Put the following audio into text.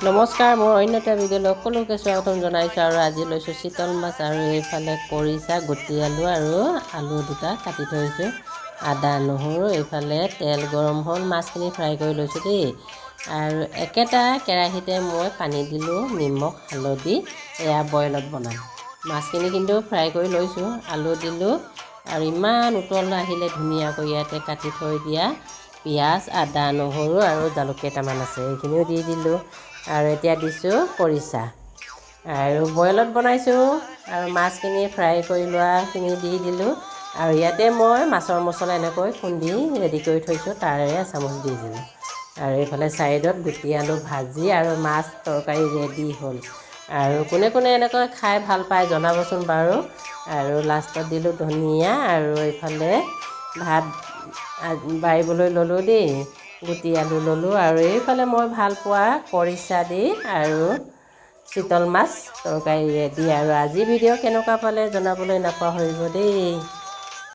নমস্কাৰ, মই অন্য এটা ভিডিঅ'লৈ সকলোকে স্বাগতম জনাইছোঁ। আৰু আজি লৈছোঁ চিতল মাছ আৰু এইফালে কৰিছা, গুটি আলু আৰু আলু দুটা কাটি থৈছোঁ, আদা নহৰু। এইফালে তেল গৰম হ'ল, মাছখিনি ফ্ৰাই কৰি লৈছোঁ দেই। আৰু একেটা কেৰাহীতে মই পানী দিলোঁ, নিমখ হালধি, এয়া বইলত বনাম। মাছখিনি কিন্তু ফ্ৰাই কৰি লৈছোঁ, আলু দিলোঁ আৰু ইমান উতল আহিলে ধুনীয়াকৈ ইয়াতে কাটি থৈ দিয়া পিঁয়াজ, আদা নহৰু আৰু জালুক কেইটামান আছে, এইখিনিও দি দিলোঁ। আৰু এতিয়া দিছোঁ কৰিছা আৰু বইলত বনাইছোঁ আৰু মাছখিনি ফ্ৰাই কৰি লোৱাখিনি দি দিলোঁ। আৰু ইয়াতে মই মাছৰ মছলা এনেকৈ খুন্দি ৰেডি কৰি থৈছোঁ, তাৰে এচামুচ দি দিলোঁ। আৰু এইফালে ছাইডত গুটি আলু ভাজি আৰু মাছ তৰকাৰী ৰেডি হ'ল। আৰু কোনে কোনে এনেকৈ খাই ভাল পায় জনাবচোন বাৰু। আৰু লাষ্টত দিলোঁ ধনিয়া আৰু এইফালে ভাত বাঢ়িবলৈ ল'লোঁ দেই, গুটি আলু ল'লোঁ। আৰু এইফালে মই ভাল পোৱা কৰিছা দি আৰু চিতল মাছ তৰকাৰী ৰেডি। আৰু আজি ভিডিঅ' কেনেকুৱা পালে জনাবলৈ নাপাহৰিব দেই।